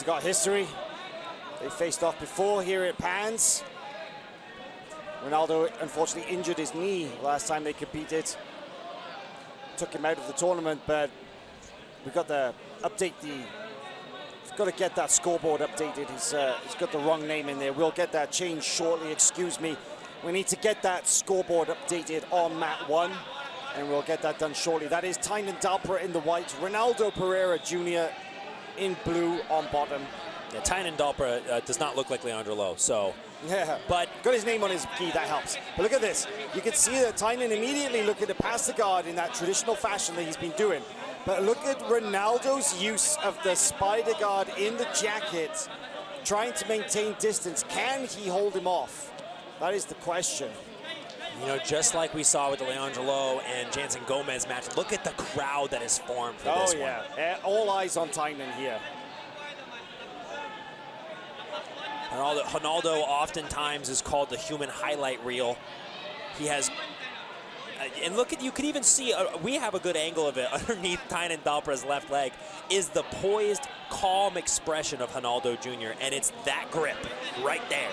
Got history. They faced off before here at Pans. Ronaldo unfortunately injured his knee last time they competed. Took him out of the tournament, but we've got to update we've got to get that scoreboard updated. He's got the wrong name in there. We'll get that changed shortly, excuse me. We need to get that scoreboard updated on mat 1, and we'll get that done shortly. That is Tainan Dalpra in the white, Ronaldo Pereira Jr. in blue on bottom. Yeah, Tainan Dalpra does not look like Leandro Lo, so. Yeah, but got his name on his gi, that helps. But look at this. You can see that Tainan immediately looking to pass the guard in that traditional fashion that he's been doing. But look at Ronaldo's use of the spider guard in the jacket, trying to maintain distance. Can he hold him off? That is the question. You know, just like we saw with the Leandro Lo and Jansen Gomez match, look at the crowd that is formed for this one. Oh, yeah. All eyes on Tainan here. Ronaldo oftentimes is called the human highlight reel. He has, and look at, you can even see, we have a good angle of it underneath Tainan Dalpra's left leg, is the poised, calm expression of Ronaldo Jr., and it's that grip right there.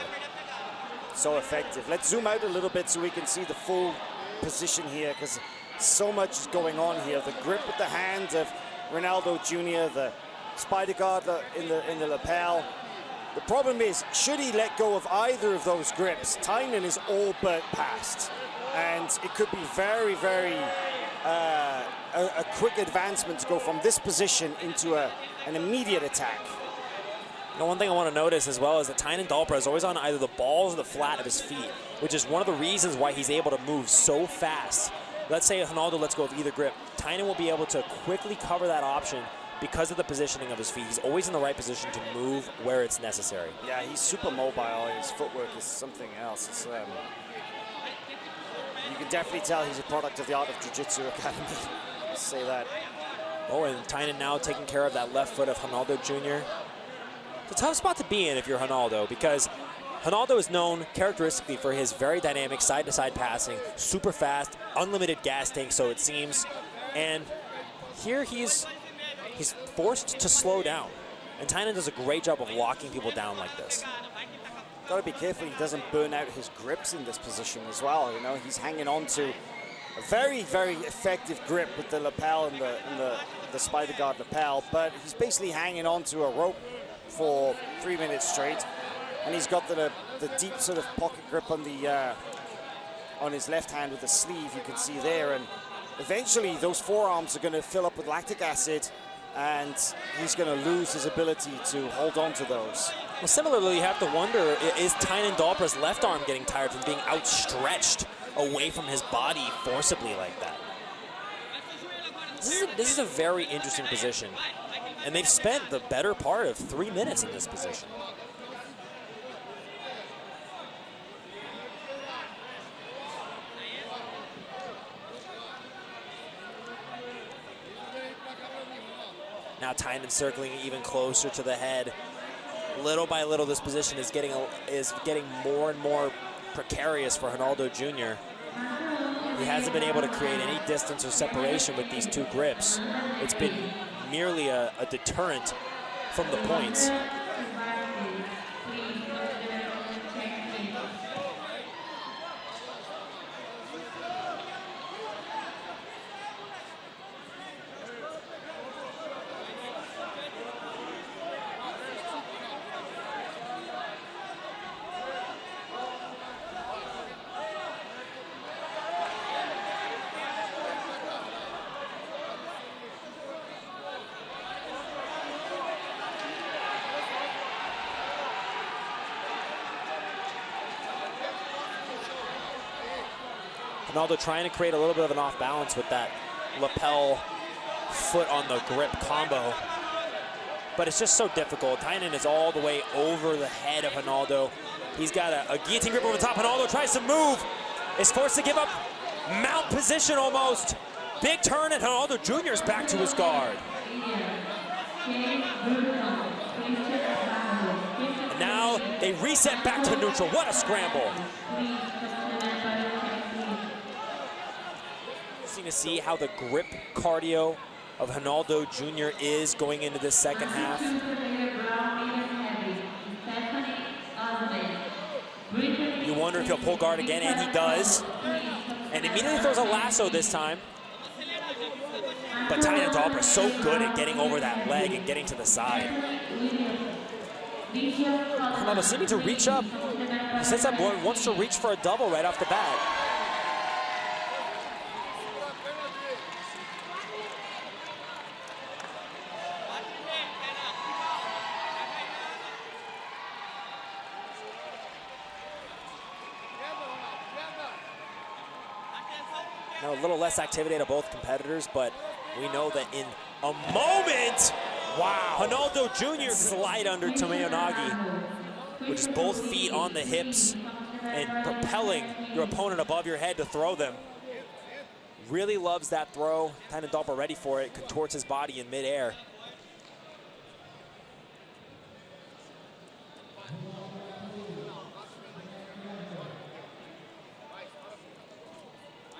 So effective. Let's zoom out a little bit so we can see the full position here, because so much is going on here. The grip with the hand of Ronaldo Jr., the spider guard in the lapel. The problem is, should he let go of either of those grips, Tainan is all but past. And it could be very, very a quick advancement to go from this position into an immediate attack. Now, one thing I want to notice as well is that Tainan Dalpra is always on either the balls or the flat of his feet, which is one of the reasons why he's able to move so fast. Let's say Ronaldo lets go of either grip. Tainan will be able to quickly cover that option because of the positioning of his feet. He's always in the right position to move where it's necessary. Yeah, he's super mobile. His footwork is something else. It's, you can definitely tell he's a product of the Art of Jiu-Jitsu Academy. Let's say that. Oh, and Tainan now taking care of that left foot of Ronaldo Jr. It's a tough spot to be in if you're Ronaldo, because Ronaldo is known characteristically for his very dynamic side-to-side passing, super fast, unlimited gas tank, so it seems. And here he's forced to slow down. And Tainan does a great job of locking people down like this. Got to be careful he doesn't burn out his grips in this position as well. You know, he's hanging on to a very, very effective grip with the lapel and the spider guard lapel, but he's basically hanging on to a rope for 3 minutes straight. And he's got the deep sort of pocket grip on his left hand with the sleeve, you can see there. And eventually those forearms are going to fill up with lactic acid, and he's going to lose his ability to hold on to those. Well, similarly, you have to wonder, is Tainan Dalpra's left arm getting tired from being outstretched away from his body forcibly like that? This is a very interesting position, and they've spent the better part of 3 minutes in this position. Now Tainan circling even closer to the head. Little by little, this position is getting more and more precarious for Ronaldo Jr. He hasn't been able to create any distance or separation with these two grips. It's been merely a deterrent from the points. Ronaldo trying to create a little bit of an off balance with that lapel foot on the grip combo. But it's just so difficult. Tainan is all the way over the head of Ronaldo. He's got a guillotine grip over the top. Ronaldo tries to move. Is forced to give up mount position almost. Big turn, and Ronaldo Jr. is back to his guard. And now they reset back to neutral. What a scramble. To see how the grip cardio of Ronaldo Jr. is going into this second half. wonder if he'll pull guard again, and he does. And immediately throws a lasso this time. But Tainan Dalpra is so good at getting over that leg and getting to the side. Ronaldo seeming to reach up. He sets up, wants to reach for a double right off the bat. Now a little less activity out of both competitors, but we know that in a moment, wow, Ronaldo Jr. slide under Tomoyonagi, with just both feet on the hips and propelling your opponent above your head to throw them. Really loves that throw. Tainan Dalpra ready for it, contorts his body in midair.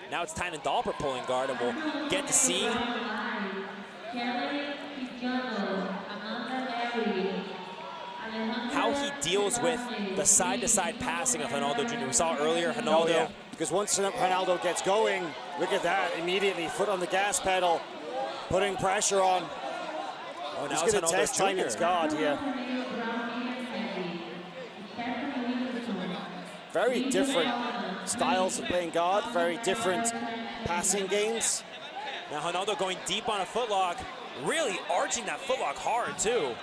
Now it's Tainan Dalpra pulling guard, and we'll get to see how he deals with the side-to-side passing of Ronaldo Jr. We saw earlier, Ronaldo. Oh, yeah. Because once Ronaldo gets going, look at that, immediately foot on the gas pedal, putting pressure on. Oh, he's going to test Tainan's guard here. Very different styles of playing guard, very different passing games. Now Ronaldo going deep on a footlock, really arching that footlock hard too.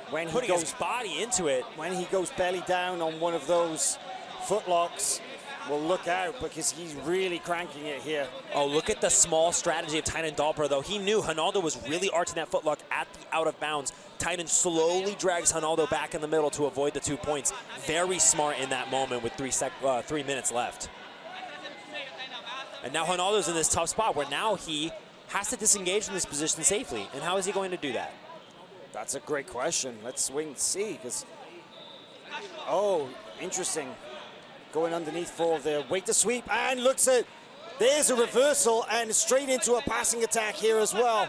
When he putting goes, his body into it. When he goes belly down on one of those footlocks, well, look out, because he's really cranking it here. Oh, look at the small strategy of Tainan Dalpra, though. He knew Ronaldo was really arching that footlock at the out of bounds. Tainan slowly drags Ronaldo back in the middle to avoid the 2 points. Very smart in that moment with 3 minutes left. And now Ronaldo's in this tough spot where now he has to disengage from this position safely. And how is he going to do that? That's a great question. Let's wait and see, because, oh, interesting. Going underneath for the wait to sweep, and looks at, there's a reversal and straight into a passing attack here as well.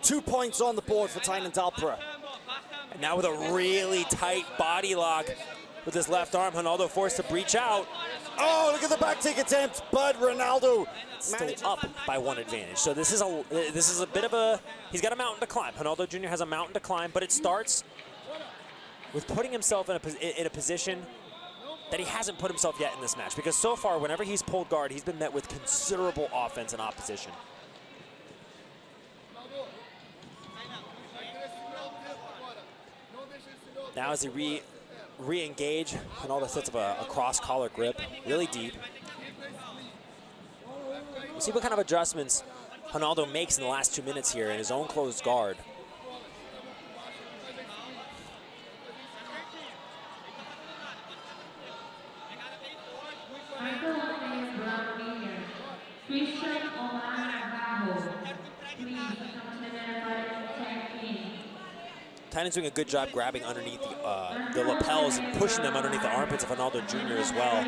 2 points on the board for Tainan Dalpra. And now with a really tight body lock with his left arm, Ronaldo forced to breach out. Oh, look at the back take attempt, but Ronaldo still up by 1 advantage. So this is a bit of a, he's got a mountain to climb. Ronaldo Jr. has a mountain to climb, but it starts with putting himself in a position that he hasn't put himself yet in this match, because so far, whenever he's pulled guard, he's been met with considerable offense and opposition. Now as he re-engage, Ronaldo sets up a cross-collar grip, really deep. We'll see what kind of adjustments Ronaldo makes in the last 2 minutes here in his own closed guard. Tainan's doing a good job grabbing underneath the lapels and pushing them underneath the armpits of Ronaldo Jr. as well.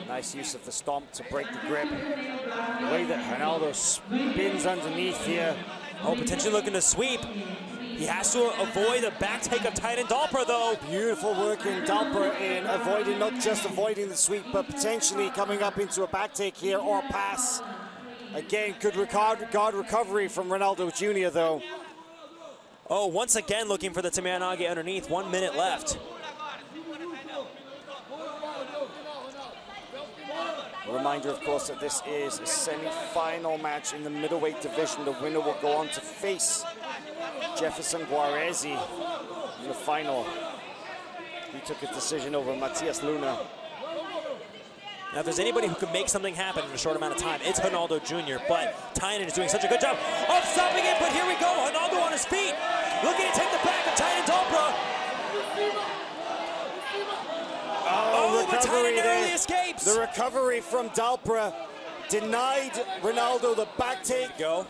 Nice use of the stomp to break the grip. The way that Ronaldo spins underneath here. Oh, potentially looking to sweep. He has to avoid the back take of Tainan Dalpra, though. Beautiful work in Dalpra in avoiding, not just avoiding the sweep, but potentially coming up into a back take here or a pass. Again, good guard recovery from Ronaldo Jr., though. Oh, once again looking for the Tomoyonagi underneath. 1 minute left. A reminder, of course, that this is a semi-final match in the middleweight division. The winner will go on to face Jefferson Guarezi in the final. He took a decision over Matias Luna. Now, if there's anybody who can make something happen in a short amount of time, it's Ronaldo Jr., but Tainan is doing such a good job of stopping it, but here we go, Ronaldo on his feet, looking to take the back of Tainan Dalpra. Oh, but Tainan narrowly escapes. The recovery from Dalpra denied Ronaldo the back take. Go.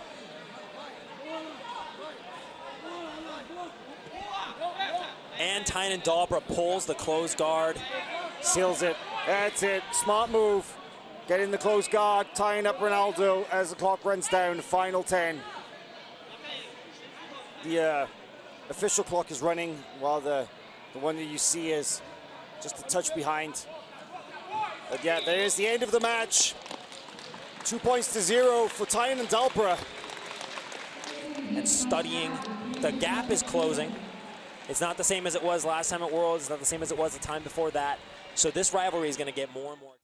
And Tainan Dalpra pulls the closed guard. Seals it. That's it. Smart move. Get in the closed guard, tying up Ronaldo as the clock runs down. Final 10. The official clock is running while the one that you see is just a touch behind. But yeah, there is the end of the match. 2-0 for Tainan and Dalpra. And studying, the gap is closing. It's not the same as it was last time at Worlds. It's not the same as it was the time before that. So this rivalry is going to get more and more.